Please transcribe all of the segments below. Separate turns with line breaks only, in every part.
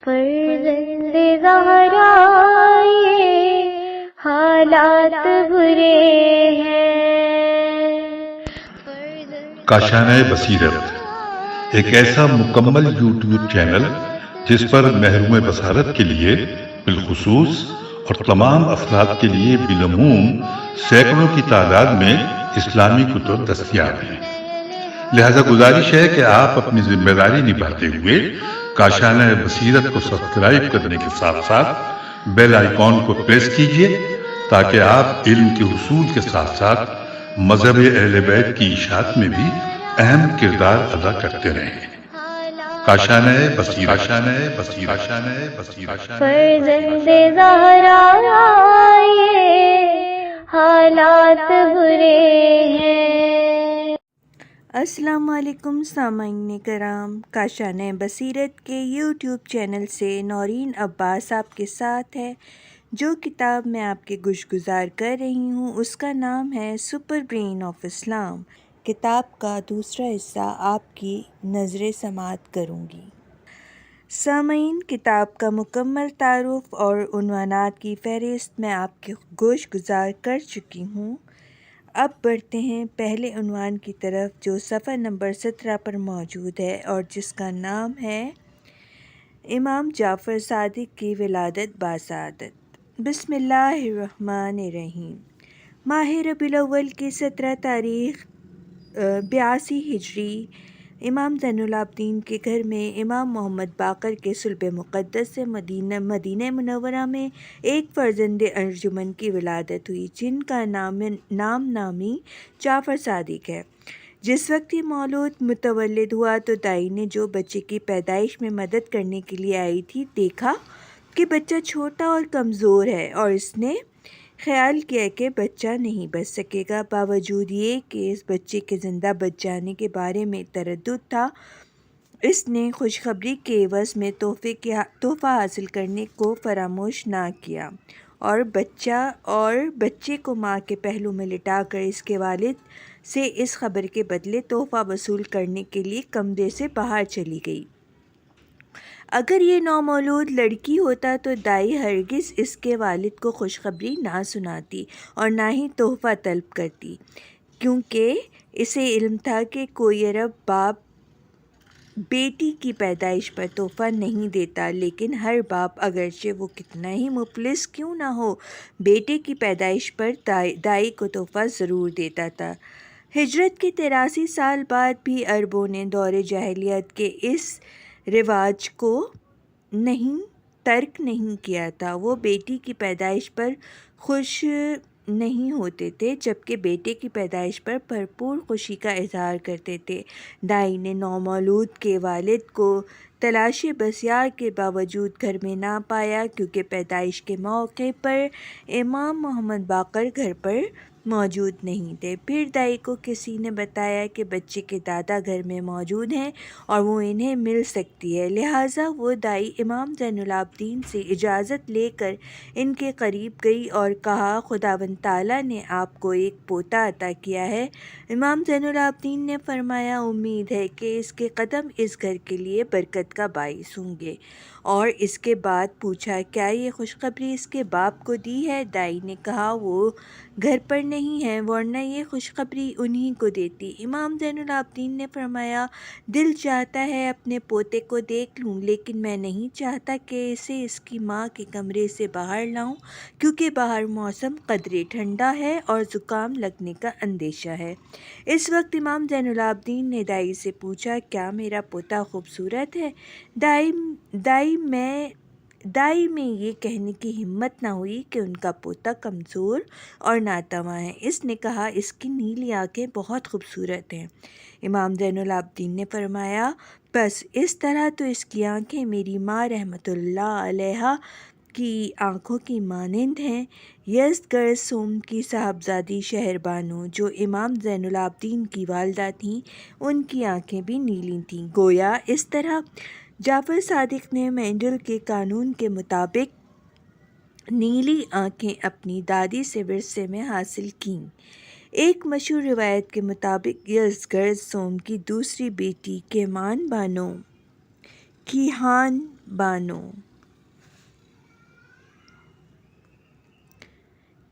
فرزند زہرا یہ حالات برے ہیں۔
کاشانۂ بصیرت ایک ایسا مکمل یوٹیوب چینل جس پر محروم بصارت کے لیے بالخصوص اور تمام افراد کے لیے بالعموم سینکڑوں کی تعداد میں اسلامی کتب دستیاب ہیں۔ لہذا گزارش ہے کہ آپ اپنی ذمہ داری نبھاتے ہوئے کاشانۂ بصیرت کو سبسکرائب کرنے کے ساتھ ساتھ بیل آئیکن کو پریس کیجئے تاکہ آپ علم کے حصول کے ساتھ ساتھ مذہب اہل بیت کی اشاعت میں بھی اہم کردار ادا کرتے رہیں۔ کاشانۂ بصیرت۔
فرزند زہرا یہ حالات برے ہیں۔
السلام علیکم سامعین کرام، کاشانۂ بصیرت کے یوٹیوب چینل سے نورین عباس آپ کے ساتھ ہے۔ جو کتاب میں آپ کے گوشگزار کر رہی ہوں اس کا نام ہے سپر برین آف اسلام۔ کتاب کا دوسرا حصہ آپ کی نظر سماعت کروں گی۔ سامعین، کتاب کا مکمل تعارف اور عنوانات کی فہرست میں آپ کے گوشگزار کر چکی ہوں۔ اب بڑھتے ہیں پہلے عنوان کی طرف جو صفحہ نمبر 17 پر موجود ہے اور جس کا نام ہے امام جعفر صادق کی ولادت باسعادت۔ بسم اللہ الرحمن الرحیم۔ ماہ ربیع الاول کی 17 تاریخ 82 ہجری امام زین العابدین کے گھر میں امام محمد باقر کے صلب مقدس سے مدینہ منورہ میں ایک فرزند ارجمند کی ولادت ہوئی جن کا نام نامی جعفر صادق ہے۔ جس وقت یہ مولود متولد ہوا تو دائی نے جو بچے کی پیدائش میں مدد کرنے کے لیے آئی تھی دیکھا کہ بچہ چھوٹا اور کمزور ہے اور اس نے خیال کیا کہ بچہ نہیں بچ سکے گا۔ باوجود یہ کہ اس بچے کے زندہ بچ جانے کے بارے میں تردد تھا، اس نے خوشخبری کے عوض میں تحفہ حاصل کرنے کو فراموش نہ کیا اور بچے کو ماں کے پہلو میں لٹا کر اس کے والد سے اس خبر کے بدلے تحفہ وصول کرنے کے لیے کمرے سے باہر چلی گئی۔ اگر یہ نومولود لڑکی ہوتا تو دائی ہرگز اس کے والد کو خوشخبری نہ سناتی اور نہ ہی تحفہ طلب کرتی، کیونکہ اسے علم تھا کہ کوئی عرب باپ بیٹی کی پیدائش پر تحفہ نہیں دیتا، لیکن ہر باپ اگرچہ وہ کتنا ہی مفلس کیوں نہ ہو بیٹے کی پیدائش پر دائی کو تحفہ ضرور دیتا تھا۔ ہجرت کے 83 سال بعد بھی عربوں نے دور جاہلیت کے اس رواج کو ترک نہیں کیا تھا۔ وہ بیٹی کی پیدائش پر خوش نہیں ہوتے تھے جبکہ بیٹے کی پیدائش پر بھرپور خوشی کا اظہار کرتے تھے۔ دائی نے نومولود کے والد کو تلاش بسیار کے باوجود گھر میں نہ پایا کیونکہ پیدائش کے موقع پر امام محمد باقر گھر پر موجود نہیں تھے۔ پھر دائی کو کسی نے بتایا کہ بچے کے دادا گھر میں موجود ہیں اور وہ انہیں مل سکتی ہے، لہٰذا وہ دائی امام زین العابدین سے اجازت لے کر ان کے قریب گئی اور کہا خداوند تعالیٰ نے آپ کو ایک پوتا عطا کیا ہے۔ امام زین العابدین نے فرمایا امید ہے کہ اس کے قدم اس گھر کے لیے برکت کا باعث ہوں گے، اور اس کے بعد پوچھا کیا یہ خوشخبری اس کے باپ کو دی ہے؟ دائی نے کہا وہ گھر پر نہیں ہے ورنہ یہ خوشخبری انہی کو دیتی۔ امام زین العابدین نے فرمایا دل چاہتا ہے اپنے پوتے کو دیکھ لوں، لیکن میں نہیں چاہتا کہ اسے اس کی ماں کے کمرے سے باہر لاؤں کیونکہ باہر موسم قدرے ٹھنڈا ہے اور زکام لگنے کا اندیشہ ہے۔ اس وقت امام زین العابدین نے دائی سے پوچھا کیا میرا پوتا خوبصورت ہے؟ دائی میں یہ کہنے کی ہمت نہ ہوئی کہ ان کا پوتا کمزور اور ناتواں ہے۔ اس نے کہا اس کی نیلی آنکھیں بہت خوبصورت ہیں۔ امام زین العابدین نے فرمایا بس اس طرح تو اس کی آنکھیں میری ماں رحمۃ اللہ علیہا کی آنکھوں کی مانند ہیں۔ یزدگرد سوم کی صاحبزادی شہر بانو جو امام زین العابدین کی والدہ تھیں، ان کی آنکھیں بھی نیلی تھیں۔ گویا اس طرح جعفر صادق نے مینڈل کے قانون کے مطابق نیلی آنکھیں اپنی دادی سے ورثے میں حاصل کیں۔ ایک مشہور روایت کے مطابق یزدگرد سوم کی دوسری بیٹی کیمان بانو کیہان بانو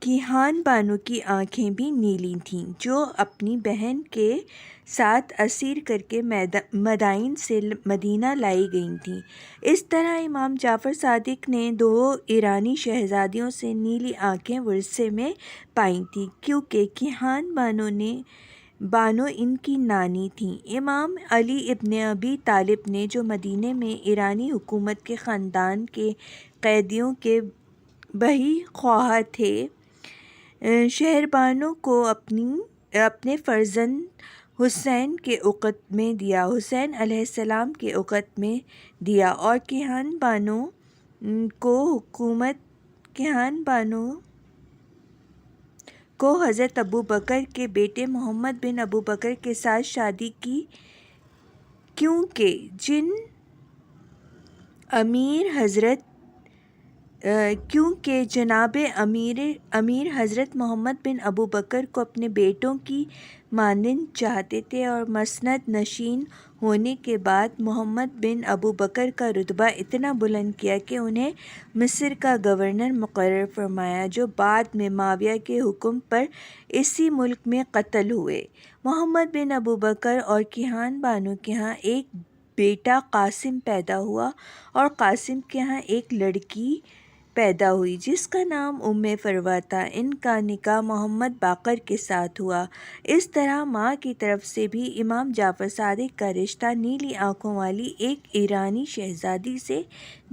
کیہان بانو کی آنکھیں بھی نیلی تھیں، جو اپنی بہن کے ساتھ اسیر کر کے مدائن سے مدینہ لائی گئی تھیں۔ اس طرح امام جعفر صادق نے 2 ایرانی شہزادیوں سے نیلی آنکھیں ورثے میں پائی تھیں، کیونکہ کیہان بانو ان کی نانی تھیں۔ امام علی ابن ابی طالب نے، جو مدینے میں ایرانی حکومت کے خاندان کے قیدیوں کے بہی خواہاں تھے، شہربانو کو اپنے فرزند حسین کے عقد میں دیا، حسین علیہ السلام کے عقد میں دیا، اور کیہان بانو کو حضرت ابوبکر کے بیٹے محمد بن ابوبکر کے ساتھ شادی کی، کیونکہ جناب امیر حضرت محمد بن ابوبکر کو اپنے بیٹوں کی مانند چاہتے تھے، اور مسند نشین ہونے کے بعد محمد بن ابوبکر کا رتبہ اتنا بلند کیا کہ انہیں مصر کا گورنر مقرر فرمایا، جو بعد میں معاویہ کے حکم پر اسی ملک میں قتل ہوئے۔ محمد بن ابوبکر اور کیہان بانو کے ہاں ایک بیٹا قاسم پیدا ہوا، اور قاسم کے ہاں ایک لڑکی پیدا ہوئی جس کا نام ام فروہ تھا۔ ان کا نکاح محمد باقر کے ساتھ ہوا۔ اس طرح ماں کی طرف سے بھی امام جعفر صادق کا رشتہ نیلی آنکھوں والی ایک ایرانی شہزادی سے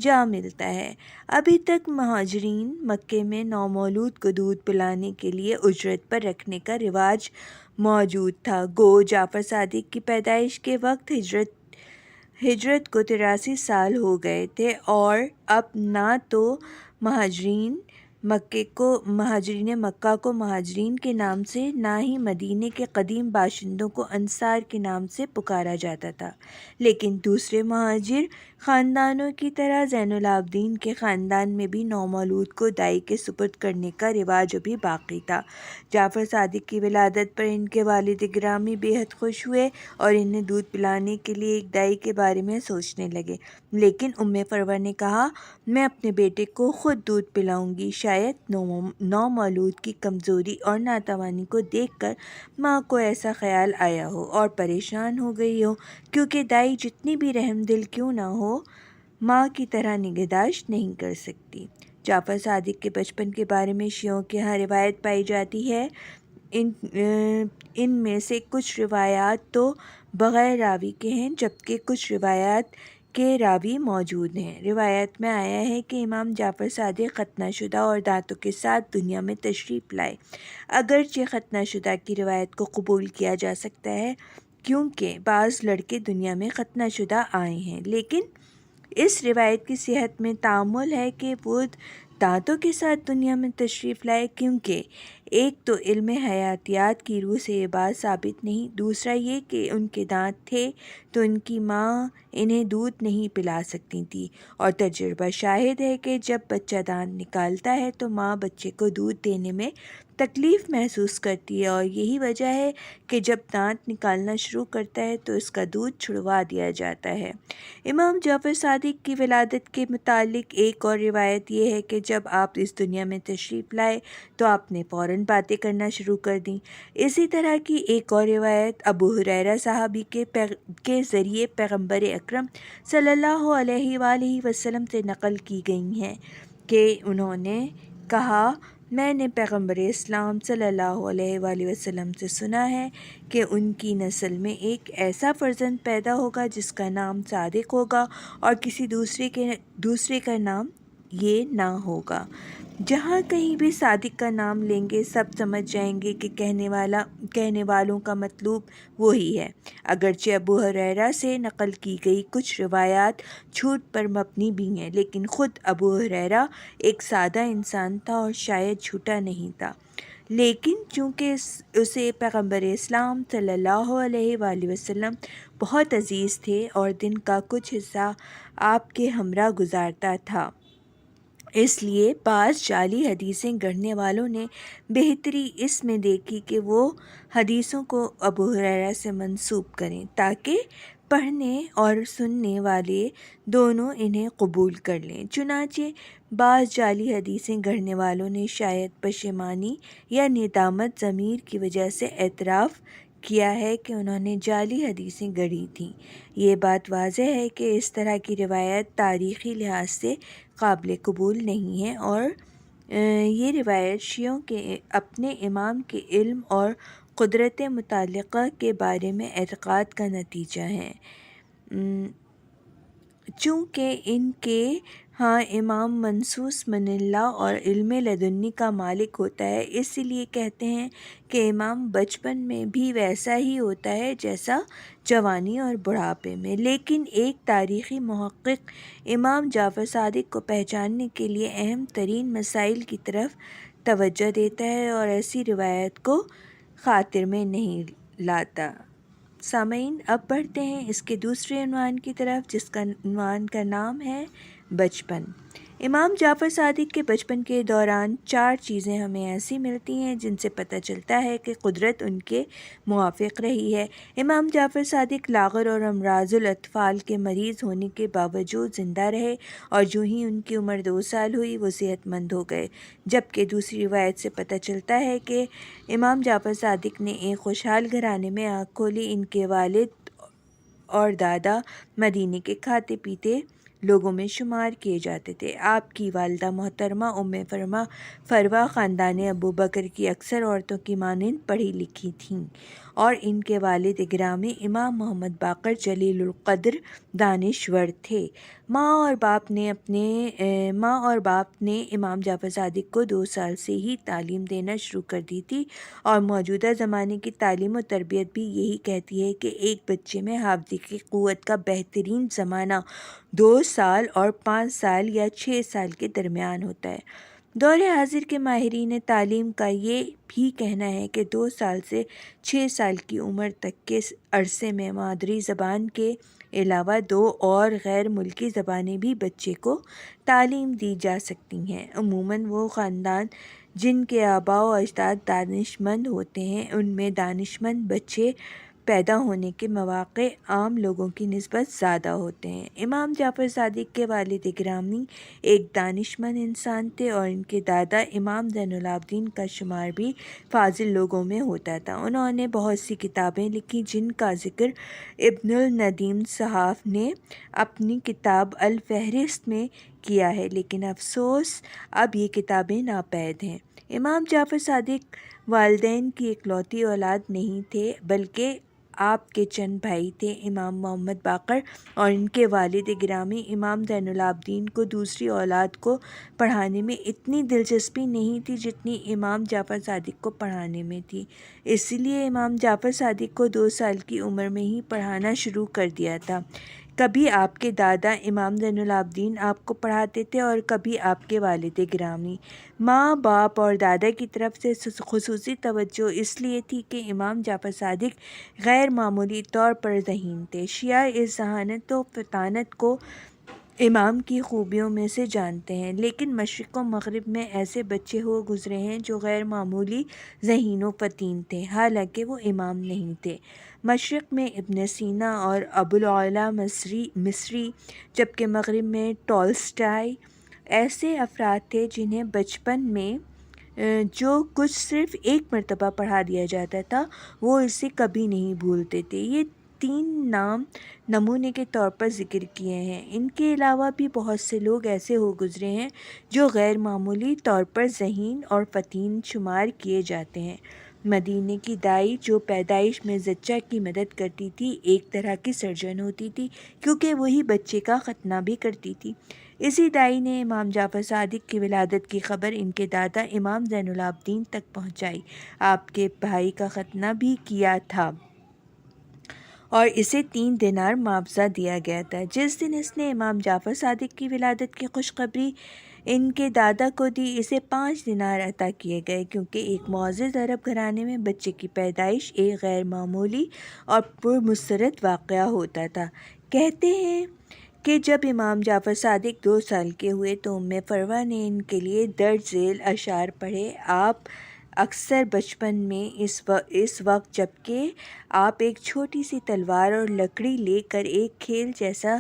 جا ملتا ہے۔ ابھی تک مہاجرین مکے میں نومولود کو دودھ پلانے کے لیے اجرت پر رکھنے کا رواج موجود تھا، گو جعفر صادق کی پیدائش کے وقت ہجرت کو 83 سال ہو گئے تھے، اور اب نہ تو مہاجرین مکہ کو مہاجرین کے نام سے، نہ ہی مدینے کے قدیم باشندوں کو انصار کے نام سے پکارا جاتا تھا، لیکن دوسرے مہاجر خاندانوں کی طرح زین العابدین کے خاندان میں بھی نومولود کو دائی کے سپرد کرنے کا رواج ابھی باقی تھا۔ جعفر صادق کی ولادت پر ان کے والد گرامی بے حد خوش ہوئے اور انہیں دودھ پلانے کے لیے ایک دائی کے بارے میں سوچنے لگے، لیکن ام فروہ نے کہا، میں اپنے بیٹے کو خود دودھ پلاؤں گی۔ شاید نومولود کی کمزوری اور ناتوانی کو دیکھ کر ماں کو ایسا خیال آیا ہو اور پریشان ہو گئی ہو، کیونکہ دائی جتنی بھی رحم دل کیوں نہ ہو، ماں کی طرح نگہداشت نہیں کر سکتی۔ جعفر صادق کے بچپن کے بارے میں شیعوں کے ہاں روایت پائی جاتی ہے۔ ان میں سے کچھ روایات تو بغیر راوی کے ہیں، جبکہ کچھ روایات کے راوی موجود ہیں۔ روایت میں آیا ہے کہ امام جعفر صادق ختنہ شدہ اور دانتوں کے ساتھ دنیا میں تشریف لائے۔ اگرچہ ختنہ شدہ کی روایت کو قبول کیا جا سکتا ہے، کیونکہ بعض لڑکے دنیا میں ختنہ شدہ آئے ہیں، لیکن اس روایت کی صحت میں تأمل ہے کہ وہ دانتوں کے ساتھ دنیا میں تشریف لائے، کیونکہ ایک تو علم حیاتیات کی روح سے یہ بات ثابت نہیں، دوسرا یہ کہ ان کے دانت تھے تو ان کی ماں انہیں دودھ نہیں پلا سکتی تھی، اور تجربہ شاہد ہے کہ جب بچہ دانت نکالتا ہے تو ماں بچے کو دودھ دینے میں تکلیف محسوس کرتی ہے، اور یہی وجہ ہے کہ جب دانت نکالنا شروع کرتا ہے تو اس کا دودھ چھڑوا دیا جاتا ہے۔ امام جعفر صادق کی ولادت کے متعلق ایک اور روایت یہ ہے کہ جب آپ اس دنیا میں تشریف لائے تو آپ نے فوراً باتیں کرنا شروع کر دیں۔ اسی طرح کی ایک اور روایت ابو ہریرہ صحابی کے ذریعے پیغمبر اکرم صلی اللہ علیہ وآلہ وسلم سے نقل کی گئی ہیں کہ انہوں نے کہا، میں نے پیغمبر اسلام صلی اللہ علیہ وآلہ وسلم سے سنا ہے کہ ان کی نسل میں ایک ایسا فرزند پیدا ہوگا جس کا نام صادق ہوگا، اور کسی دوسرے کا نام یہ نہ ہوگا۔ جہاں کہیں بھی صادق کا نام لیں گے سب سمجھ جائیں گے کہ کہنے والوں کا مطلوب وہی ہے۔ اگرچہ ابو ہریرہ سے نقل کی گئی کچھ روایات جھوٹ پر مبنی بھی ہیں، لیکن خود ابو ہریرہ ایک سادہ انسان تھا اور شاید جھوٹا نہیں تھا، لیکن چونکہ اسے پیغمبر اسلام صلی اللہ علیہ وآلہ وسلم بہت عزیز تھے اور دن کا کچھ حصہ آپ کے ہمراہ گزارتا تھا، اس لیے بعض جعلی حدیثیں گڑھنے والوں نے بہتری اس میں دیکھی کہ وہ حدیثوں کو ابو ہریرہ سے منسوب کریں، تاکہ پڑھنے اور سننے والے دونوں انہیں قبول کر لیں۔ چنانچہ بعض جعلی حدیثیں گڑھنے والوں نے شاید پشیمانی یا ندامت ضمیر کی وجہ سے اعتراف کیا ہے کہ انہوں نے جعلی حدیثیں گڑھی تھیں۔ یہ بات واضح ہے کہ اس طرح کی روایت تاریخی لحاظ سے قابل قبول نہیں ہے، اور یہ روایت شیعوں کے اپنے امام کے علم اور قدرت مطلقہ کے بارے میں اعتقاد کا نتیجہ ہے۔ چونکہ ان کے ہاں امام منصوص من اللہ اور علم لدنی کا مالک ہوتا ہے، اس لیے کہتے ہیں کہ امام بچپن میں بھی ویسا ہی ہوتا ہے جیسا جوانی اور بڑھاپے میں۔ لیکن ایک تاریخی محقق امام جعفر صادق کو پہچاننے کے لیے اہم ترین مسائل کی طرف توجہ دیتا ہے اور ایسی روایت کو خاطر میں نہیں لاتا۔ سامعین، اب بڑھتے ہیں اس کے دوسرے عنوان کی طرف، جس کا عنوان کا نام ہے بچپن۔ امام جعفر صادق کے بچپن کے دوران 4 چیزیں ہمیں ایسی ملتی ہیں جن سے پتہ چلتا ہے کہ قدرت ان کے موافق رہی ہے۔ امام جعفر صادق لاغر اور امراض الاطفال کے مریض ہونے کے باوجود زندہ رہے، اور جو ہی ان کی عمر 2 سال ہوئی وہ صحت مند ہو گئے، جبکہ دوسری روایت سے پتہ چلتا ہے کہ امام جعفر صادق نے ایک خوشحال گھرانے میں آنکھ کھولی۔ ان کے والد اور دادا مدینے کے کھاتے پیتے لوگوں میں شمار کیے جاتے تھے۔ آپ کی والدہ محترمہ ام فروہ خاندان ابو بکر کی اکثر عورتوں کی مانند پڑھی لکھی تھیں، اور ان کے والد گرامی امام محمد باقر جلیل القدر دانشور تھے۔ ماں اور باپ نے امام جعفر صادق کو 2 سال سے ہی تعلیم دینا شروع کر دی تھی، اور موجودہ زمانے کی تعلیم و تربیت بھی یہی کہتی ہے کہ ایک بچے میں حافظی کی قوت کا بہترین زمانہ 2 سال اور 5 سال یا 6 سال کے درمیان ہوتا ہے۔ دور حاضر کے ماہرین تعلیم کا یہ بھی کہنا ہے کہ 2 سال سے 6 سال کی عمر تک کے عرصے میں مادری زبان کے علاوہ 2 اور غیر ملکی زبانیں بھی بچے کو تعلیم دی جا سکتی ہیں۔ عموماً وہ خاندان جن کے آباء و اجداد دانشمند ہوتے ہیں، ان میں دانشمند بچے پیدا ہونے کے مواقع عام لوگوں کی نسبت زیادہ ہوتے ہیں۔ امام جعفر صادق کے والد گرامی ایک دانشمند انسان تھے، اور ان کے دادا امام زین العابدین کا شمار بھی فاضل لوگوں میں ہوتا تھا۔ انہوں نے بہت سی کتابیں لکھی، جن کا ذکر ابن الندیم صحاف نے اپنی کتاب الفہرست میں کیا ہے، لیکن افسوس اب یہ کتابیں ناپید ہیں۔ امام جعفر صادق والدین کی اکلوتی اولاد نہیں تھے، بلکہ آپ کے چند بھائی تھے۔ امام محمد باقر اور ان کے والد گرامی امام زین العابدین کو دوسری اولاد کو پڑھانے میں اتنی دلچسپی نہیں تھی جتنی امام جعفر صادق کو پڑھانے میں تھی، اس لیے امام جعفر صادق کو 2 سال کی عمر میں ہی پڑھانا شروع کر دیا تھا۔ کبھی آپ کے دادا امام زین العابدین آپ کو پڑھاتے تھے اور کبھی آپ کے والد گرامی۔ ماں، باپ اور دادا کی طرف سے خصوصی توجہ اس لیے تھی کہ امام جعفر صادق غیر معمولی طور پر ذہین تھے۔ شیعہ اس ذہانت و فطانت کو امام کی خوبیوں میں سے جانتے ہیں، لیکن مشرق و مغرب میں ایسے بچے ہو گزرے ہیں جو غیر معمولی ذہین و فطین تھے، حالانکہ وہ امام نہیں تھے۔ مشرق میں ابن سینا اور ابوالعلا مصری، جبکہ مغرب میں ٹولسٹائی ایسے افراد تھے جنہیں بچپن میں جو کچھ صرف ایک مرتبہ پڑھا دیا جاتا تھا وہ اسے کبھی نہیں بھولتے تھے۔ یہ 3 نام نمونے کے طور پر ذکر کیے ہیں۔ ان کے علاوہ بھی بہت سے لوگ ایسے ہو گزرے ہیں جو غیر معمولی طور پر ذہین اور فطین شمار کیے جاتے ہیں۔ مدینے کی دائی جو پیدائش میں زچہ کی مدد کرتی تھی ایک طرح کی سرجن ہوتی تھی، کیونکہ وہی بچے کا ختنہ بھی کرتی تھی۔ اسی دائی نے امام جعفر صادق کی ولادت کی خبر ان کے دادا امام زین العابدین تک پہنچائی۔ آپ کے بھائی کا ختنہ بھی کیا تھا اور اسے 3 دینار معاوضہ دیا گیا تھا۔ جس دن اس نے امام جعفر صادق کی ولادت کی خوشخبری ان کے دادا کو دی، اسے 5 دینار عطا کیے گئے، کیونکہ ایک معزز عرب گھرانے میں بچے کی پیدائش ایک غیر معمولی اور پرمسرت واقعہ ہوتا تھا۔ کہتے ہیں کہ جب امام جعفر صادق 2 سال کے ہوئے تو ام فروہ نے ان کے لیے درج ذیل اشعار پڑھے۔ آپ اکثر بچپن میں اس وقت جب کہ آپ ایک چھوٹی سی تلوار اور لکڑی لے کر ایک کھیل جیسا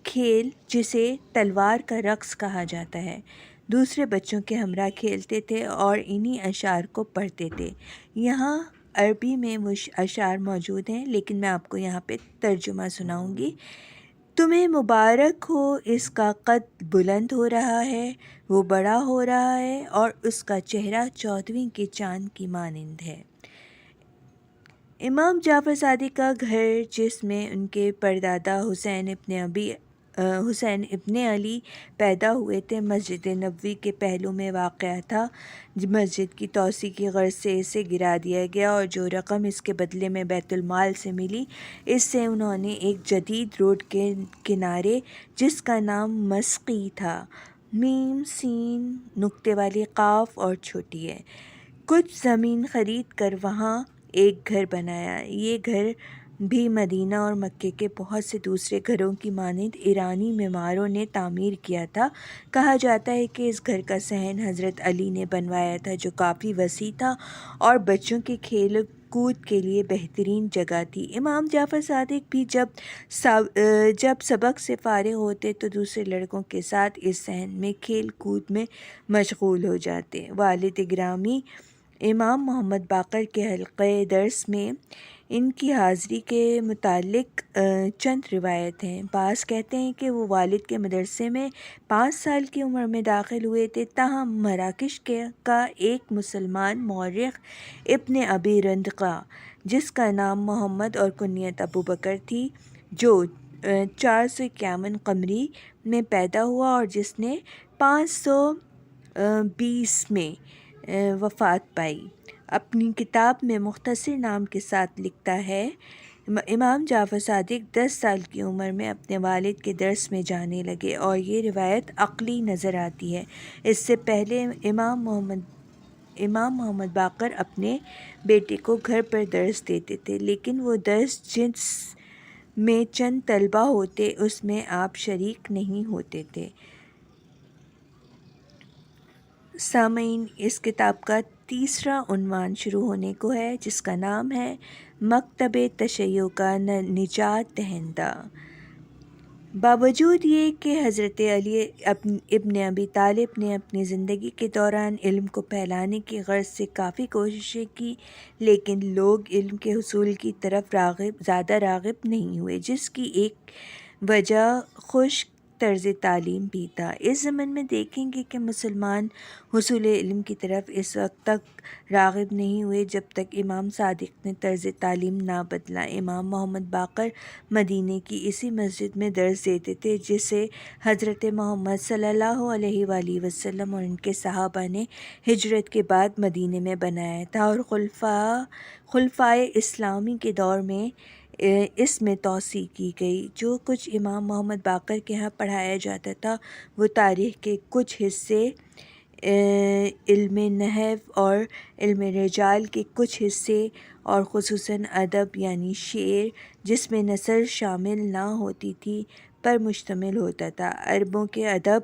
کھیل جسے تلوار کا رقص کہا جاتا ہے دوسرے بچوں کے ہمراہ کھیلتے تھے اور انہی اشعار کو پڑھتے تھے۔ یہاں عربی میں وہ اشعار موجود ہیں، لیکن میں آپ کو یہاں پہ ترجمہ سناؤں گی۔ تمہیں مبارک ہو، اس کا قد بلند ہو رہا ہے، وہ بڑا ہو رہا ہے اور اس کا چہرہ 14ویں کے چاند کی مانند ہے۔ امام جعفر صادق کا گھر، جس میں ان کے پردادا حسین ابن علی پیدا ہوئے تھے، مسجد نبوی کے پہلو میں واقع تھا۔ مسجد کی توسیع کی غرض سے اسے گرا دیا گیا اور جو رقم اس کے بدلے میں بیت المال سے ملی، اس سے انہوں نے ایک جدید روڈ کے کنارے، جس کا نام مسقی تھا، میم سین نقطے والی قاف اور چھوٹی ہے، کچھ زمین خرید کر وہاں ایک گھر بنایا۔ یہ گھر بھی مدینہ اور مکے کے بہت سے دوسرے گھروں کی مانند ایرانی معماروں نے تعمیر کیا تھا۔ کہا جاتا ہے کہ اس گھر کا صحن حضرت علی نے بنوایا تھا، جو کافی وسیع تھا اور بچوں کے کھیل کود کے لیے بہترین جگہ تھی۔ امام جعفر صادق بھی جب سبق سے فارغ ہوتے تو دوسرے لڑکوں کے ساتھ اس صحن میں کھیل کود میں مشغول ہو جاتے۔ والد گرامی امام محمد باقر کے حلقۂ درس میں ان کی حاضری کے متعلق چند روایت ہیں۔ بعض کہتے ہیں کہ وہ والد کے مدرسے میں 5 سال کی عمر میں داخل ہوئے تھے، تاہم مراکش کا ایک مسلمان مورخ ابن ابی رندقہ، جس کا نام محمد اور کنیت ابو بکر تھی، جو 451 قمری میں پیدا ہوا اور جس نے 520 میں وفات پائی، اپنی کتاب میں مختصر نام کے ساتھ لکھتا ہے۔ امام جعفر صادق 10 سال کی عمر میں اپنے والد کے درس میں جانے لگے اور یہ روایت عقلی نظر آتی ہے۔ اس سے پہلے امام محمد باقر اپنے بیٹے کو گھر پر درس دیتے تھے، لیکن وہ درس جس میں چند طلبہ ہوتے اس میں آپ شریک نہیں ہوتے تھے۔ سامعین، اس کتاب کا تیسرا عنوان شروع ہونے کو ہے، جس کا نام ہے مکتب تشیع کا نجات دہندہ۔ باوجود یہ کہ حضرت علی ابن ابی طالب نے اپنی زندگی کے دوران علم کو پھیلانے کی غرض سے کافی کوششیں کی، لیکن لوگ علم کے حصول کی طرف زیادہ راغب نہیں ہوئے، جس کی ایک وجہ خشک طرز تعلیم بھی تھا۔ اس ضمن میں دیکھیں گے کہ مسلمان حصول علم کی طرف اس وقت تک راغب نہیں ہوئے جب تک امام صادق نے طرز تعلیم نہ بدلا۔ امام محمد باقر مدینے کی اسی مسجد میں درس دیتے تھے، جسے حضرت محمد صلی اللہ علیہ وآلہ وسلم اور ان کے صحابہ نے ہجرت کے بعد مدینے میں بنایا تھا، اور خلفائے اسلامی کے دور میں اس میں توسیع کی گئی۔ جو کچھ امام محمد باقر کے ہاں پڑھایا جاتا تھا، وہ تاریخ کے کچھ حصے، علم نحو اور علم رجال کے کچھ حصے، اور خصوصاً ادب یعنی شعر، جس میں نثر شامل نہ ہوتی تھی، پر مشتمل ہوتا تھا۔ عربوں کے ادب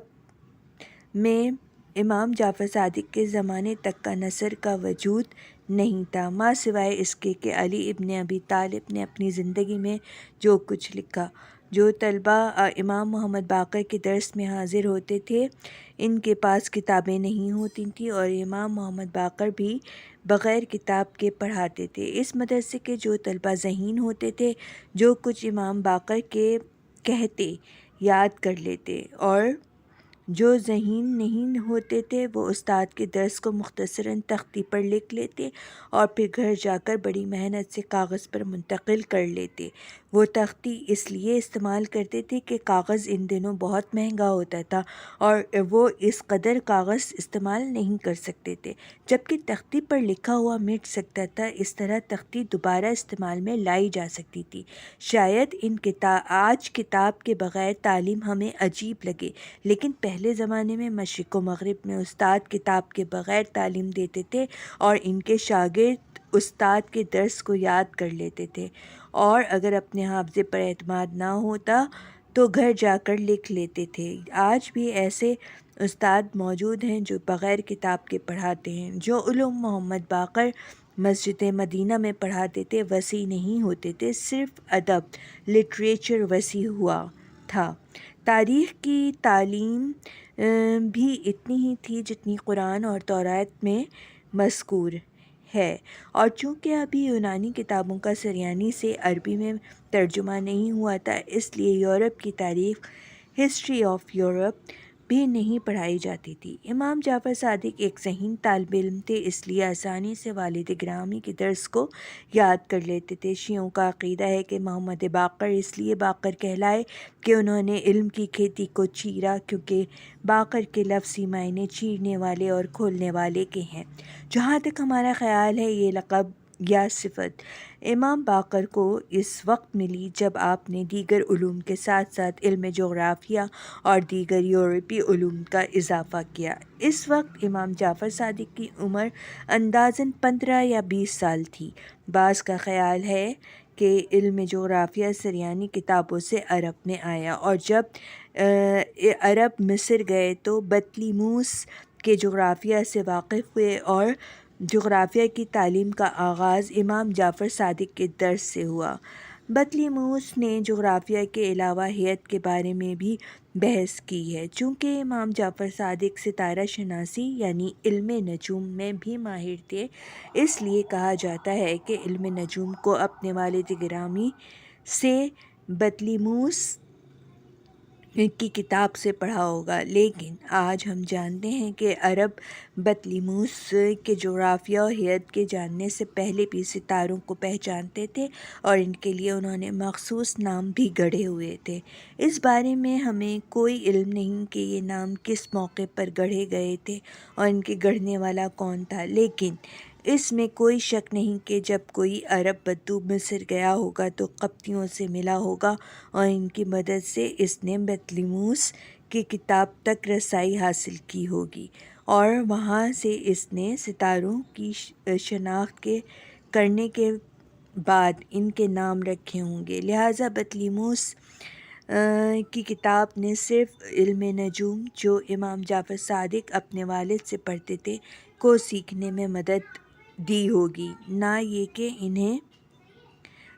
میں امام جعفر صادق کے زمانے تک کا نثر کا وجود نہیں تھا، ماں سوائے اس کے کہ علی ابن ابی طالب نے اپنی زندگی میں جو کچھ لکھا۔ جو طلبہ امام محمد باقر کے درس میں حاضر ہوتے تھے، ان کے پاس کتابیں نہیں ہوتی تھیں، اور امام محمد باقر بھی بغیر کتاب کے پڑھاتے تھے۔ اس مدرسے کے جو طلبہ ذہین ہوتے تھے، جو کچھ امام باقر کے کہتے یاد کر لیتے، اور جو ذہین نہیں ہوتے تھے، وہ استاد کے درس کو مختصراً تختی پر لکھ لیتے اور پھر گھر جا کر بڑی محنت سے کاغذ پر منتقل کر لیتے۔ وہ تختی اس لیے استعمال کرتے تھے کہ کاغذ ان دنوں بہت مہنگا ہوتا تھا اور وہ اس قدر کاغذ استعمال نہیں کر سکتے تھے، جبکہ تختی پر لکھا ہوا مٹ سکتا تھا۔ اس طرح تختی دوبارہ استعمال میں لائی جا سکتی تھی۔ شاید آج کتاب کے بغیر تعلیم ہمیں عجیب لگے، لیکن پہلے زمانے میں مشرق و مغرب میں استاد کتاب کے بغیر تعلیم دیتے تھے اور ان کے شاگرد استاد کے درس کو یاد کر لیتے تھے، اور اگر اپنے حافظے پر اعتماد نہ ہوتا تو گھر جا کر لکھ لیتے تھے۔ آج بھی ایسے استاد موجود ہیں جو بغیر کتاب کے پڑھاتے ہیں۔ جو علوم محمد باقر مسجد مدینہ میں پڑھاتے تھے وسیع نہیں ہوتے تھے، صرف ادب، لٹریچر وسیع ہوا تھا۔ تاریخ کی تعلیم بھی اتنی ہی تھی جتنی قرآن اور تورات میں مذکور ہے، اور چونکہ ابھی یونانی کتابوں کا سریانی سے عربی میں ترجمہ نہیں ہوا تھا، اس لیے یورپ کی تاریخ، ہسٹری آف یورپ بھی نہیں پڑھائی جاتی تھی۔ امام جعفر صادق ایک ذہین طالب علم تھے، اس لیے آسانی سے والد گرامی کے درس کو یاد کر لیتے تھے۔ شیعوں کا عقیدہ ہے کہ محمد باقر اس لیے باقر کہلائے کہ انہوں نے علم کی کھیتی کو چیرا، کیونکہ باقر کے لفظی معنی چیرنے والے اور کھولنے والے کے ہیں۔ جہاں تک ہمارا خیال ہے یہ لقب یا صفت امام باقر کو اس وقت ملی جب آپ نے دیگر علوم کے ساتھ ساتھ علم جغرافیہ اور دیگر یورپی علوم کا اضافہ کیا۔ اس وقت امام جعفر صادق کی عمر اندازاً 15 یا 20 سال تھی۔ بعض کا خیال ہے کہ علم جغرافیہ سریانی کتابوں سے عرب میں آیا، اور جب عرب مصر گئے تو بطلیموس کے جغرافیہ سے واقف ہوئے، اور جغرافیہ کی تعلیم کا آغاز امام جعفر صادق کے درس سے ہوا۔ بطلیموس نے جغرافیہ کے علاوہ حیات کے بارے میں بھی بحث کی ہے۔ چونکہ امام جعفر صادق ستارہ شناسی یعنی علم نجوم میں بھی ماہر تھے، اس لیے کہا جاتا ہے کہ علم نجوم کو اپنے والد گرامی سے بطلیموس کی کتاب سے پڑھا ہوگا، لیکن آج ہم جانتے ہیں کہ عرب بطلیموس کے جغرافیہ اور حیات کے جاننے سے پہلے بھی ستاروں کو پہچانتے تھے، اور ان کے لیے انہوں نے مخصوص نام بھی گڑھے ہوئے تھے۔ اس بارے میں ہمیں کوئی علم نہیں کہ یہ نام کس موقع پر گڑھے گئے تھے اور ان کے گڑھنے والا کون تھا، لیکن اس میں کوئی شک نہیں کہ جب کوئی عرب بدو مصر گیا ہوگا تو قبطیوں سے ملا ہوگا، اور ان کی مدد سے اس نے بطلیموس کی کتاب تک رسائی حاصل کی ہوگی، اور وہاں سے اس نے ستاروں کی شناخت کرنے کے بعد ان کے نام رکھے ہوں گے۔ لہٰذا بطلیموس کی کتاب نے صرف علم نجوم جو امام جعفر صادق اپنے والد سے پڑھتے تھے کو سیکھنے میں مدد دی ہوگی، نہ یہ کہ انہیں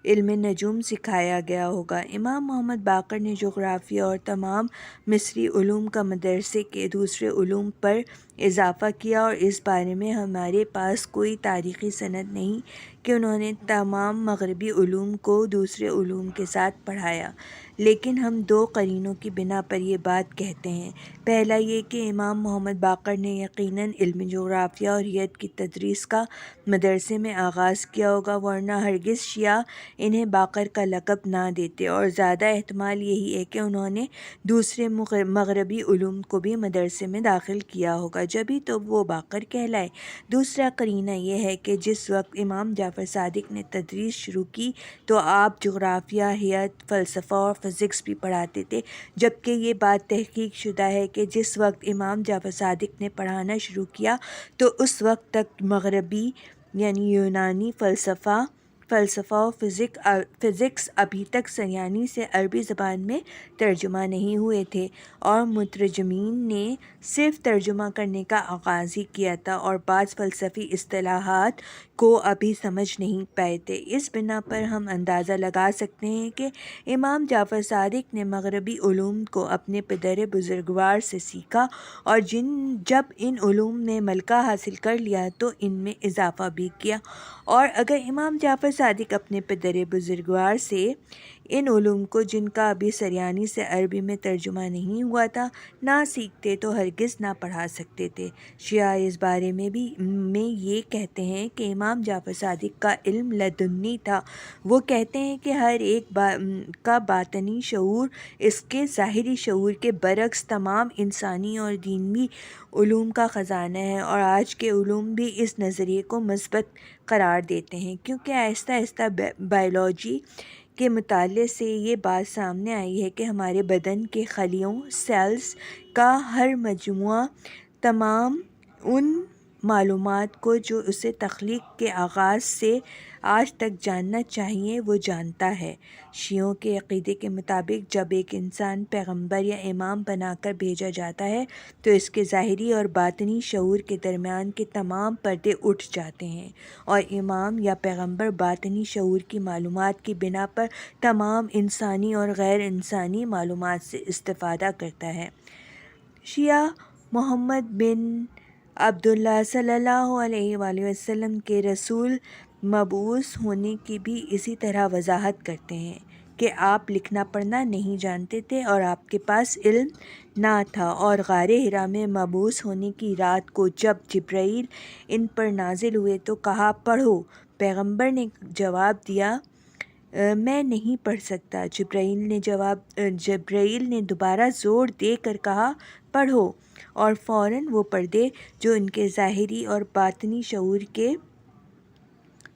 علم نجوم سکھایا گیا ہوگا۔ امام محمد باقر نے جغرافیہ اور تمام مصری علوم کا مدرسے کے دوسرے علوم پر اضافہ کیا، اور اس بارے میں ہمارے پاس کوئی تاریخی سند نہیں کہ انہوں نے تمام مغربی علوم کو دوسرے علوم کے ساتھ پڑھایا، لیکن ہم دو قرینوں کی بنا پر یہ بات کہتے ہیں۔ پہلا یہ کہ امام محمد باقر نے یقیناً علم جغرافیہ اور حیات کی تدریس کا مدرسے میں آغاز کیا ہوگا، ورنہ ہرگز شیعہ انہیں باقر کا لقب نہ دیتے، اور زیادہ احتمال یہی ہے کہ انہوں نے دوسرے مغربی علوم کو بھی مدرسے میں داخل کیا ہوگا، جبھی تو وہ باقر کہلائے۔ دوسرا قرینہ یہ ہے کہ جس وقت امام جعفر صادق نے تدریس شروع کی تو آپ جغرافیہ، حیات، فلسفہ اور فزکس بھی پڑھاتے تھے، جبکہ یہ بات تحقیق شدہ ہے کہ جس وقت امام جعفر صادق نے پڑھانا شروع کیا تو اس وقت تک مغربی یعنی یونانی فلسفہ اور فزکس ابھی تک سریانی سے عربی زبان میں ترجمہ نہیں ہوئے تھے، اور مترجمین نے صرف ترجمہ کرنے کا آغاز ہی کیا تھا، اور بعض فلسفی اصطلاحات کو ابھی سمجھ نہیں پائے تھے۔ اس بنا پر ہم اندازہ لگا سکتے ہیں کہ امام جعفر صادق نے مغربی علوم کو اپنے پدر بزرگوار سے سیکھا، اور جب ان علوم نے ملکہ حاصل کر لیا تو ان میں اضافہ بھی کیا، اور اگر امام جعفر صادق اپنے پدر بزرگوار سے ان علوم کو جن کا ابھی سریانی سے عربی میں ترجمہ نہیں ہوا تھا نہ سیکھتے تو ہرگز نہ پڑھا سکتے تھے۔ شیعہ اس بارے میں یہ کہتے ہیں کہ امام جعفر صادق کا علم لدنی تھا۔ وہ کہتے ہیں کہ ہر ایک کا باطنی شعور اس کے ظاہری شعور کے برعکس تمام انسانی اور دینی علوم کا خزانہ ہے، اور آج کے علوم بھی اس نظریے کو مثبت قرار دیتے ہیں، کیونکہ آہستہ آہستہ بائیولوجی کے مطالعے سے یہ بات سامنے آئی ہے کہ ہمارے بدن کے خلیوں سیلز کا ہر مجموعہ تمام ان معلومات کو جو اسے تخلیق کے آغاز سے آج تک جاننا چاہیے وہ جانتا ہے۔ شیعوں کے عقیدے کے مطابق جب ایک انسان پیغمبر یا امام بنا کر بھیجا جاتا ہے تو اس کے ظاہری اور باطنی شعور کے درمیان کے تمام پردے اٹھ جاتے ہیں، اور امام یا پیغمبر باطنی شعور کی معلومات کی بنا پر تمام انسانی اور غیر انسانی معلومات سے استفادہ کرتا ہے۔ شیعہ محمد بن عبداللہ صلی اللہ علیہ وآلہ وسلم کے رسول مبعوث ہونے کی بھی اسی طرح وضاحت کرتے ہیں کہ آپ لکھنا پڑھنا نہیں جانتے تھے اور آپ کے پاس علم نہ تھا، اور غار حرا میں مبعوث ہونے کی رات کو جب جبرائیل ان پر نازل ہوئے تو کہا پڑھو۔ پیغمبر نے جواب دیا میں نہیں پڑھ سکتا۔ جبرائیل نے دوبارہ زور دے کر کہا پڑھو، اور فوراً وہ پردے جو ان کے ظاہری اور باطنی شعور کے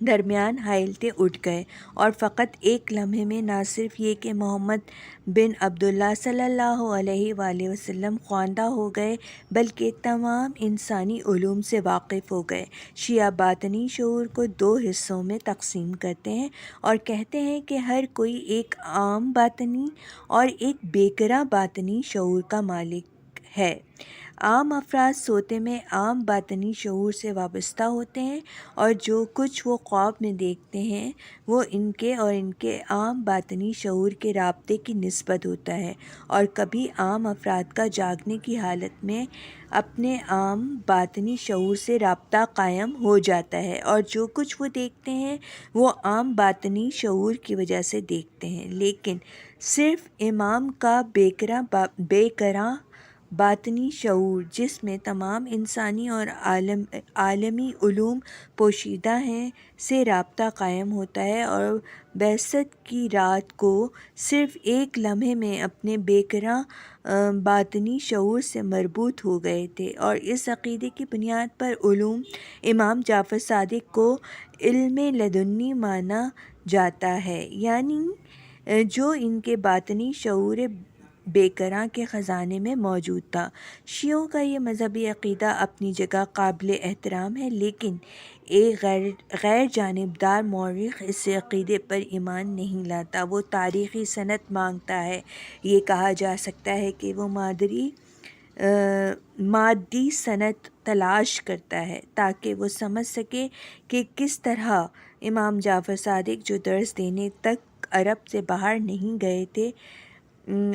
درمیان حائل تھے اٹھ گئے، اور فقط ایک لمحے میں نہ صرف یہ کہ محمد بن عبداللہ صلی اللہ علیہ وآلہ وسلم خواندہ ہو گئے بلکہ تمام انسانی علوم سے واقف ہو گئے۔ شیعہ باطنی شعور کو دو حصوں میں تقسیم کرتے ہیں اور کہتے ہیں کہ ہر کوئی ایک عام باطنی اور ایک بیکراں باطنی شعور کا مالک ہے۔ عام افراد سوتے میں عام باطنی شعور سے وابستہ ہوتے ہیں، اور جو کچھ وہ خواب میں دیکھتے ہیں وہ ان کے عام باطنی شعور کے رابطے کی نسبت ہوتا ہے، اور کبھی عام افراد کا جاگنے کی حالت میں اپنے عام باطنی شعور سے رابطہ قائم ہو جاتا ہے، اور جو کچھ وہ دیکھتے ہیں وہ عام باطنی شعور کی وجہ سے دیکھتے ہیں، لیکن صرف امام کا بیکراں باطنی شعور جس میں تمام انسانی اور عالمی علوم پوشیدہ ہیں سے رابطہ قائم ہوتا ہے، اور بعثت کی رات کو صرف ایک لمحے میں اپنے بیکراں باطنی شعور سے مربوط ہو گئے تھے، اور اس عقیدے کی بنیاد پر علوم امام جعفر صادق کو علم لدنی مانا جاتا ہے، یعنی جو ان کے باطنی شعور بیکراں کے خزانے میں موجود تھا۔ شیعوں کا یہ مذہبی عقیدہ اپنی جگہ قابل احترام ہے، لیکن ایک غیر جانبدار مورخ اس عقیدے پر ایمان نہیں لاتا۔ وہ تاریخی سند مانگتا ہے۔ یہ کہا جا سکتا ہے کہ وہ مادی سند تلاش کرتا ہے تاکہ وہ سمجھ سکے کہ کس طرح امام جعفر صادق جو درس دینے تک عرب سے باہر نہیں گئے تھے،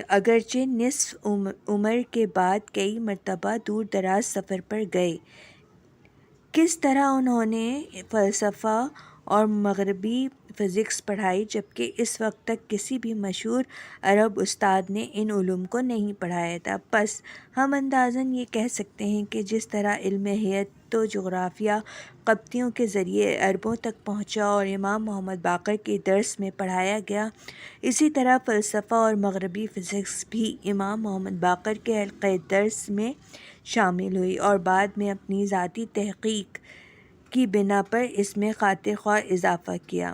اگرچہ نصف عمر کے بعد کئی مرتبہ دور دراز سفر پر گئے، کس طرح انہوں نے فلسفہ اور مغربی فزکس پڑھائی جبکہ اس وقت تک کسی بھی مشہور عرب استاد نے ان علوم کو نہیں پڑھایا تھا۔ پس ہم اندازاً یہ کہہ سکتے ہیں کہ جس طرح علم حیات و جغرافیہ قبطیوں کے ذریعے عربوں تک پہنچا اور امام محمد باقر کے درس میں پڑھایا گیا، اسی طرح فلسفہ اور مغربی فزکس بھی امام محمد باقر کے حلقۂ درس میں شامل ہوئی، اور بعد میں اپنی ذاتی تحقیق کی بنا پر اس میں خاطر خواہ اضافہ کیا۔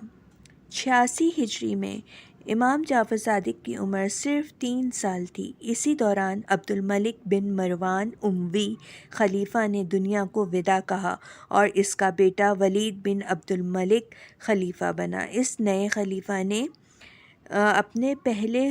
86 ہجری میں امام جعفر صادق کی عمر صرف 3 سال تھی۔ اسی دوران عبد الملک بن مروان اموی خلیفہ نے دنیا کو وداع کہا اور اس کا بیٹا ولید بن عبد الملک خلیفہ بنا۔ اس نئے خلیفہ نے اپنے پہلے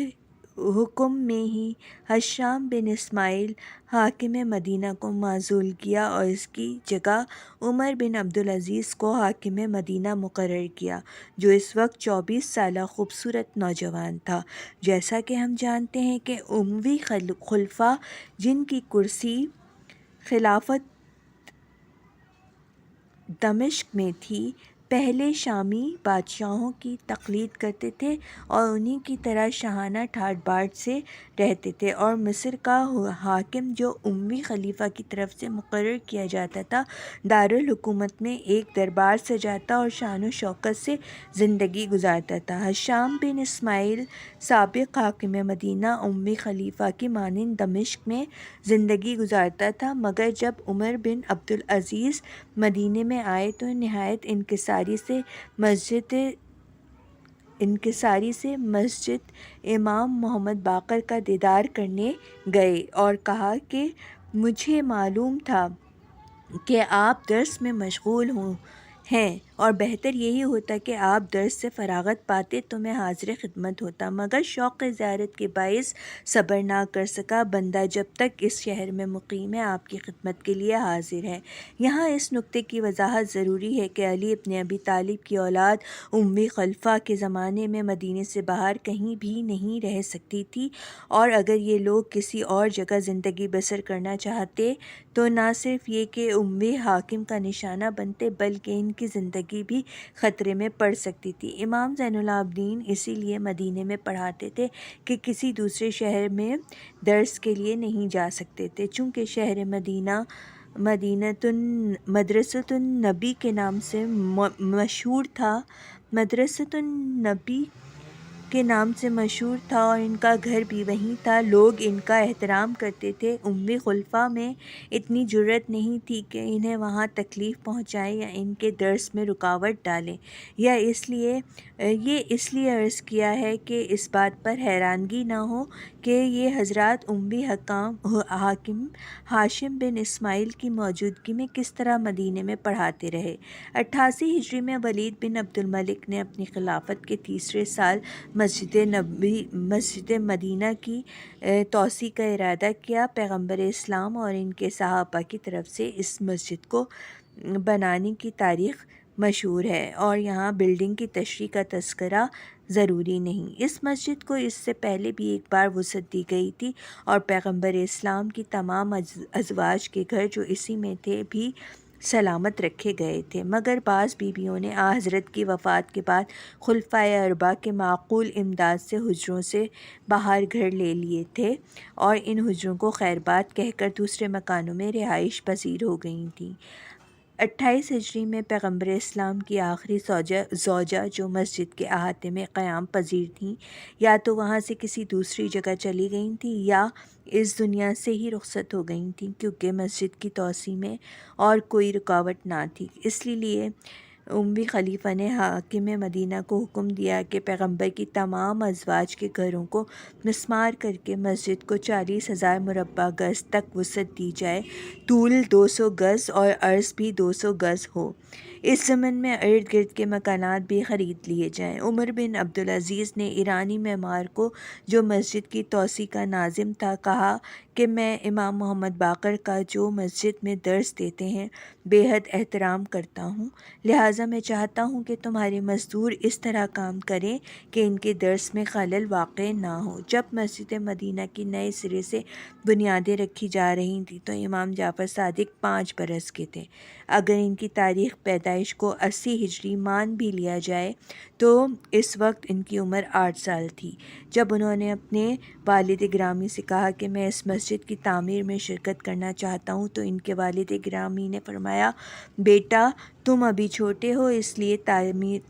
حکم میں ہی ہشام بن اسماعیل حاکم مدینہ کو معزول کیا اور اس کی جگہ عمر بن عبدالعزیز کو حاکم مدینہ مقرر کیا، جو اس وقت 24 سالہ خوبصورت نوجوان تھا۔ جیسا کہ ہم جانتے ہیں کہ اموی خلفاء جن کی کرسی خلافت دمشق میں تھی، پہلے شامی بادشاہوں کی تقلید کرتے تھے اور انہی کی طرح شاہانہ ٹھاٹ باٹ سے رہتے تھے، اور مصر کا حاکم جو اموی خلیفہ کی طرف سے مقرر کیا جاتا تھا دارالحکومت میں ایک دربار سجاتا اور شان و شوکت سے زندگی گزارتا تھا۔ ہشام بن اسماعیل سابق حاکم مدینہ اموی خلیفہ کی مانند دمشق میں زندگی گزارتا تھا، مگر جب عمر بن عبدالعزیز مدینے میں آئے تو نہایت انکساری سے مسجد امام محمد باقر کا دیدار کرنے گئے اور کہا کہ مجھے معلوم تھا کہ آپ درس میں مشغول ہیں، اور بہتر یہی ہوتا کہ آپ درس سے فراغت پاتے تو میں حاضر خدمت ہوتا، مگر شوق زیارت کے باعث صبر نہ کر سکا۔ بندہ جب تک اس شہر میں مقیم ہے آپ کی خدمت کے لیے حاضر ہے۔ یہاں اس نکتے کی وضاحت ضروری ہے کہ علی ابن ابی طالب کی اولاد امی خلفہ کے زمانے میں مدینے سے باہر کہیں بھی نہیں رہ سکتی تھی، اور اگر یہ لوگ کسی اور جگہ زندگی بسر کرنا چاہتے تو نہ صرف یہ کہ امی حاکم کا نشانہ بنتے بلکہ ان کی زندگی بھی خطرے میں پڑ سکتی تھی۔ امام زین العابدین اسی لیے مدینے میں پڑھاتے تھے کہ کسی دوسرے شہر میں درس کے لیے نہیں جا سکتے تھے، چونکہ شہر مدرسۃ النبی کے نام سے مشہور تھا، مدرسۃ النبی کے نام سے مشہور تھا، اور ان کا گھر بھی وہیں تھا۔ لوگ ان کا احترام کرتے تھے۔ امی خلفہ میں اتنی جرأت نہیں تھی کہ انہیں وہاں تکلیف پہنچائیں یا ان کے درس میں رکاوٹ ڈالیں۔ یہ اس لیے عرض کیا ہے کہ اس بات پر حیرانگی نہ ہو کہ یہ حضرات امی حاکم ہاشم بن اسماعیل کی موجودگی میں کس طرح مدینے میں پڑھاتے رہے۔ 88 ہجری میں ولید بن عبد الملک نے اپنی خلافت کے تیسرے سال مسجد مدینہ کی توسیع کا ارادہ کیا۔ پیغمبر اسلام اور ان کے صحابہ کی طرف سے اس مسجد کو بنانے کی تاریخ مشہور ہے، اور یہاں بلڈنگ کی تشریح کا تذکرہ ضروری نہیں۔ اس مسجد کو اس سے پہلے بھی ایک بار وسعت دی گئی تھی، اور پیغمبر اسلام کی تمام ازواج کے گھر جو اسی میں تھے بھی سلامت رکھے گئے تھے، مگر بعض بیویوں نے حضرت کی وفات کے بعد خلفائے اربعہ کے معقول امداد سے حجروں سے باہر گھر لے لیے تھے، اور ان حجروں کو خیرباد کہہ کر دوسرے مکانوں میں رہائش پذیر ہو گئی تھیں۔ 28 ہجری میں پیغمبر اسلام کی آخری زوجہ جو مسجد کے احاطے میں قیام پذیر تھیں، یا تو وہاں سے کسی دوسری جگہ چلی گئی تھیں یا اس دنیا سے ہی رخصت ہو گئی تھیں، کیونکہ مسجد کی توسیع میں اور کوئی رکاوٹ نہ تھی۔ اس لیے امی خلیفہ نے حاکم مدینہ کو حکم دیا کہ پیغمبر کی تمام ازواج کے گھروں کو مسمار کر کے مسجد کو 40,000 مربع گز تک وسعت دی جائے، طول 200 گز اور عرض بھی 200 گز ہو۔ اس ضمن میں ارد گرد کے مکانات بھی خرید لیے جائیں۔ عمر بن عبدالعزیز نے ایرانی معمار کو جو مسجد کی توسیع کا ناظم تھا کہا کہ میں امام محمد باقر کا جو مسجد میں درس دیتے ہیں بے حد احترام کرتا ہوں، لہٰذا میں چاہتا ہوں کہ تمہارے مزدور اس طرح کام کریں کہ ان کے درس میں خلل واقع نہ ہو۔ جب مسجد مدینہ کی نئے سرے سے بنیادیں رکھی جا رہی تھیں تو امام جعفر صادق 5 برس کے تھے۔ اگر ان کی تاریخ پیدائش کو 80 ہجری مان بھی لیا جائے تو اس وقت ان کی عمر 8 سال تھی۔ جب انہوں نے اپنے والد گرامی سے کہا کہ میں اس مسجد کی تعمیر میں شرکت کرنا چاہتا ہوں تو ان کے والد گرامی نے فرمایا، بیٹا تم ابھی چھوٹے ہو اس لیے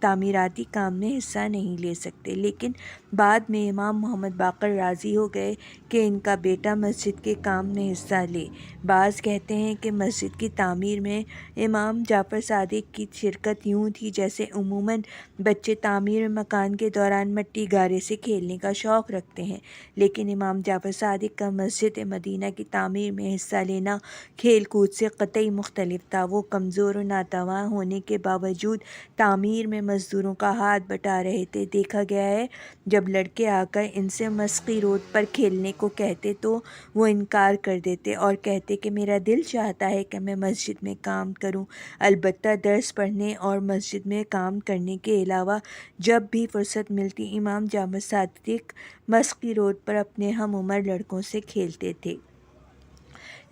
تعمیراتی کام میں حصہ نہیں لے سکتے، لیکن بعد میں امام محمد باقر راضی ہو گئے کہ ان کا بیٹا مسجد کے کام میں حصہ لے۔ بعض کہتے ہیں کہ مسجد کی تعمیر میں امام جعفر صادق کی شرکت یوں تھی جیسے عموماً بچے تعمیر مکان کے دوران مٹی گارے سے کھیلنے کا شوق رکھتے ہیں، لیکن امام جعفر صادق کا مسجد مدینہ کی تعمیر میں حصہ لینا کھیل کود سے قطعی مختلف تھا۔ وہ کمزور و ناتواں ہونے کے باوجود تعمیر میں مزدوروں کا ہاتھ بٹا رہے تھے۔ دیکھا گیا ہے جب لڑکے آ کر ان سے مسقی روڈ پر کھیلنے کو کہتے تو وہ انکار کر دیتے اور کہتے کہ میرا دل چاہتا ہے کہ میں مسجد میں کام کروں۔ البتہ درس پڑھنے اور مسجد میں کام کرنے کے علاوہ جب بھی فرصت ملتی امام جعفر صادق مسقی روڈ پر اپنے ہم عمر لڑکوں سے کھیلتے تھے۔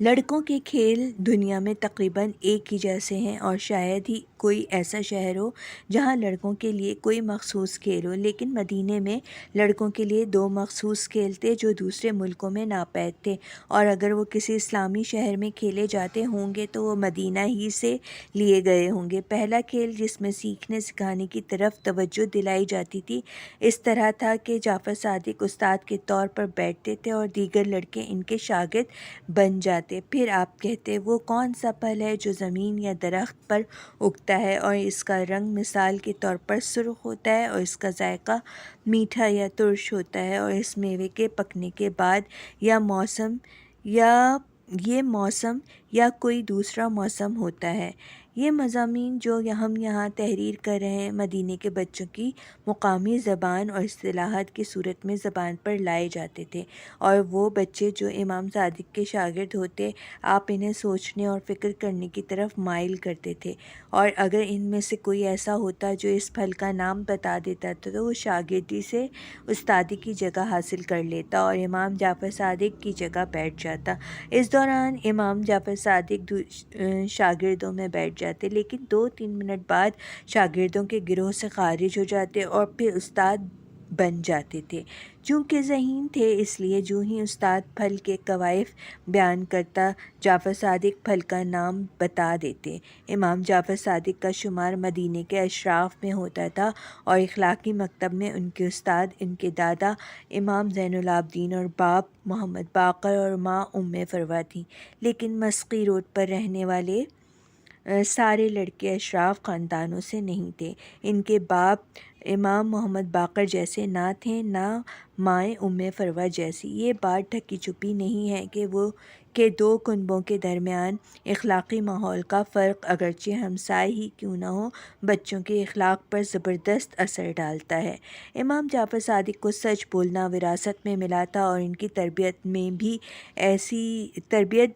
لڑکوں کے کھیل دنیا میں تقریباً ایک ہی جیسے ہیں، اور شاید ہی کوئی ایسا شہر ہو جہاں لڑکوں کے لیے کوئی مخصوص کھیل ہو، لیکن مدینے میں لڑکوں کے لیے 2 مخصوص کھیل تھے جو دوسرے ملکوں میں ناپید تھے، اور اگر وہ کسی اسلامی شہر میں کھیلے جاتے ہوں گے تو وہ مدینہ ہی سے لیے گئے ہوں گے۔ پہلا کھیل جس میں سیکھنے سکھانے کی طرف توجہ دلائی جاتی تھی اس طرح تھا کہ جعفر صادق استاد کے طور پر بیٹھتے تھے اور دیگر لڑکے ان کے شاگرد بن جاتے۔ پھر آپ کہتے وہ کون سا پھل ہے جو زمین یا درخت پر اگتا ہے اور اس کا رنگ مثال کے طور پر سرخ ہوتا ہے اور اس کا ذائقہ میٹھا یا ترش ہوتا ہے، اور اس میوے کے پکنے کے بعد یا موسم یا یہ موسم یا کوئی دوسرا موسم ہوتا ہے۔ یہ مضامین جو ہم یہاں تحریر کر رہے ہیں مدینے کے بچوں کی مقامی زبان اور اصطلاحات کی صورت میں زبان پر لائے جاتے تھے، اور وہ بچے جو امام صادق کے شاگرد ہوتے آپ انہیں سوچنے اور فکر کرنے کی طرف مائل کرتے تھے، اور اگر ان میں سے کوئی ایسا ہوتا جو اس پھل کا نام بتا دیتا تو وہ شاگردی سے استادی کی جگہ حاصل کر لیتا اور امام جعفر صادق کی جگہ بیٹھ جاتا۔ اس دوران امام جعفر صادق شاگردوں میں بیٹھ جاتے، لیکن 2-3 منٹ بعد شاگردوں کے گروہ سے خارج ہو جاتے اور پھر استاد بن جاتے تھے۔ چونکہ ذہین تھے اس لیے جو ہی استاد پھل کے کوائف بیان کرتا جعفر صادق پھل کا نام بتا دیتے۔ امام جعفر صادق کا شمار مدینے کے اشراف میں ہوتا تھا اور اخلاقی مکتب میں ان کے استاد ان کے دادا امام زین العابدین اور باپ محمد باقر اور ماں ام فروہ تھیں، لیکن مسقی روڈ پر رہنے والے سارے لڑکے اشراف خاندانوں سے نہیں تھے۔ ان کے باپ امام محمد باقر جیسے نہ تھے، نہ مائیں ام فروہ جیسی۔ یہ بات ڈھکی چھپی نہیں ہے کہ دو کنبوں کے درمیان اخلاقی ماحول کا فرق اگرچہ ہمسائے ہی کیوں نہ ہو بچوں کے اخلاق پر زبردست اثر ڈالتا ہے۔ امام جعفر صادق کو سچ بولنا وراثت میں ملا تھا اور ان کی تربیت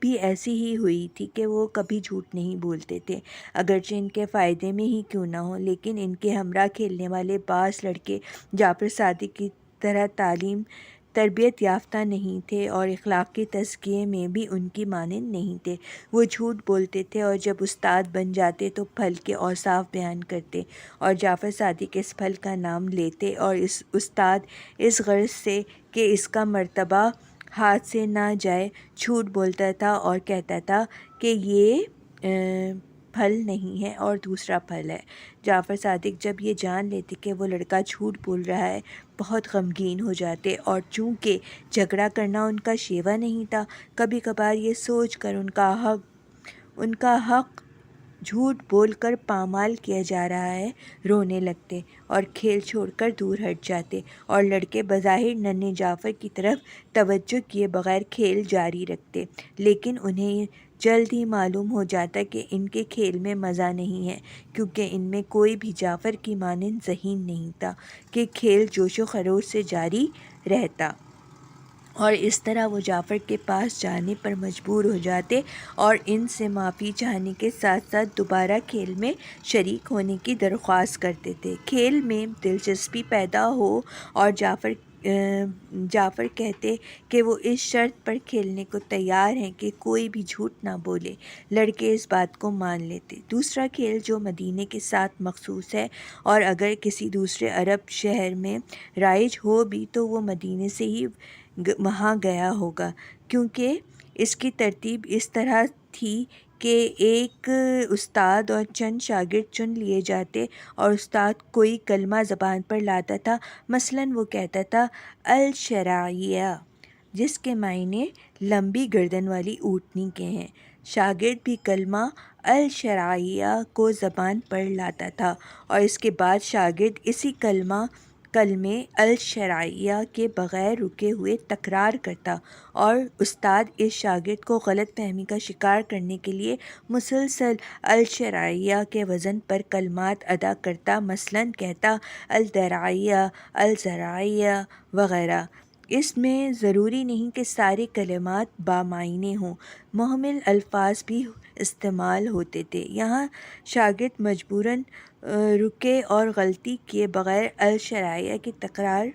بھی ایسی ہی ہوئی تھی کہ وہ کبھی جھوٹ نہیں بولتے تھے، اگرچہ ان کے فائدے میں ہی کیوں نہ ہو۔ لیکن ان کے ہمراہ کھیلنے والے بعض لڑکے جعفر صادق کی طرح تربیت یافتہ نہیں تھے اور اخلاقی تزکیے میں بھی ان کی مانند نہیں تھے۔ وہ جھوٹ بولتے تھے اور جب استاد بن جاتے تو پھل کے اوصاف بیان کرتے اور جعفر صادق اس پھل کا نام لیتے، اور استاد اس غرض سے کہ اس کا مرتبہ ہاتھ سے نہ جائے جھوٹ بولتا تھا اور کہتا تھا کہ یہ پھل نہیں ہے اور دوسرا پھل ہے۔ جعفر صادق جب یہ جان لیتے کہ وہ لڑکا جھوٹ بول رہا ہے بہت غمگین ہو جاتے، اور چونکہ جھگڑا کرنا ان کا شیوا نہیں تھا، کبھی کبھار یہ سوچ کر ان کا حق جھوٹ بول کر پامال کیا جا رہا ہے رونے لگتے اور کھیل چھوڑ کر دور ہٹ جاتے، اور لڑکے بظاہر ننھے جعفر کی طرف توجہ کیے بغیر کھیل جاری رکھتے، لیکن انہیں جلد ہی معلوم ہو جاتا کہ ان کے کھیل میں مزہ نہیں ہے، کیونکہ ان میں کوئی بھی جعفر کی مانند ذہین نہیں تھا کہ کھیل جوش و خروش سے جاری رہتا، اور اس طرح وہ جعفر کے پاس جانے پر مجبور ہو جاتے اور ان سے معافی چاہنے کے ساتھ ساتھ دوبارہ کھیل میں شریک ہونے کی درخواست کرتے تھے۔ کھیل میں دلچسپی پیدا ہو اور جعفر کہتے کہ وہ اس شرط پر کھیلنے کو تیار ہیں کہ کوئی بھی جھوٹ نہ بولے۔ لڑکے اس بات کو مان لیتے۔ دوسرا کھیل جو مدینے کے ساتھ مخصوص ہے اور اگر کسی دوسرے عرب شہر میں رائج ہو بھی تو وہ مدینے سے ہی وہاں گیا ہوگا، کیونکہ اس کی ترتیب اس طرح تھی کہ ایک استاد اور چند شاگرد چن لیے جاتے اور استاد کوئی کلمہ زبان پر لاتا تھا، مثلاً وہ کہتا تھا الشرعیہ، جس کے معنی لمبی گردن والی اونٹنی کے ہیں۔ شاگرد بھی کلمہ الشرعیہ کو زبان پر لاتا تھا اور اس کے بعد شاگرد اسی کلمے الشرعیہ کے بغیر رکے ہوئے تکرار کرتا اور استاد اس شاگرد کو غلط فہمی کا شکار کرنے کے لیے مسلسل الشرعیہ کے وزن پر کلمات ادا کرتا، مثلاً کہتا الدرعیہ، الزرعیہ وغیرہ۔ اس میں ضروری نہیں کہ سارے کلمات بامعنی ہوں، مہمل الفاظ بھی استعمال ہوتے تھے۔ یہاں شاگرد مجبوراً رکے اور غلطی کیے بغیر الشرعیہ کی تکرار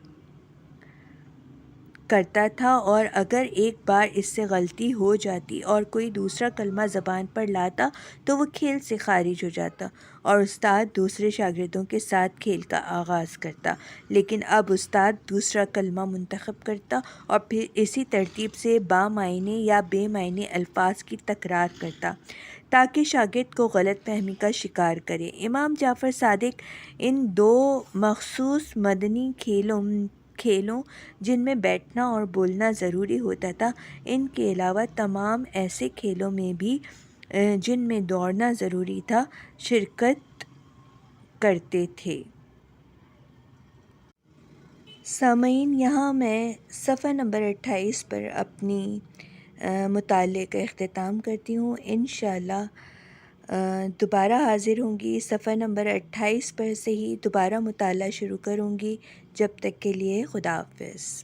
کرتا تھا، اور اگر ایک بار اس سے غلطی ہو جاتی اور کوئی دوسرا کلمہ زبان پر لاتا تو وہ کھیل سے خارج ہو جاتا اور استاد دوسرے شاگردوں کے ساتھ کھیل کا آغاز کرتا، لیکن اب استاد دوسرا کلمہ منتخب کرتا اور پھر اسی ترتیب سے بامعنی یا بے معنی الفاظ کی تکرار کرتا تاکہ شاگرد کو غلط فہمی کا شکار کرے۔ امام جعفر صادق ان دو مخصوص مدنی کھیلوں جن میں بیٹھنا اور بولنا ضروری ہوتا تھا، ان کے علاوہ تمام ایسے کھیلوں میں بھی جن میں دوڑنا ضروری تھا شرکت کرتے تھے۔ سامعین، یہاں میں صفحہ نمبر 28 پر اپنی مطالعے کا اختتام کرتی ہوں۔ انشاءاللہ دوبارہ حاضر ہوں گی، صفحہ نمبر 28 پر سے ہی دوبارہ مطالعہ شروع کروں گی۔ جب تک کے لیے خدا حافظ۔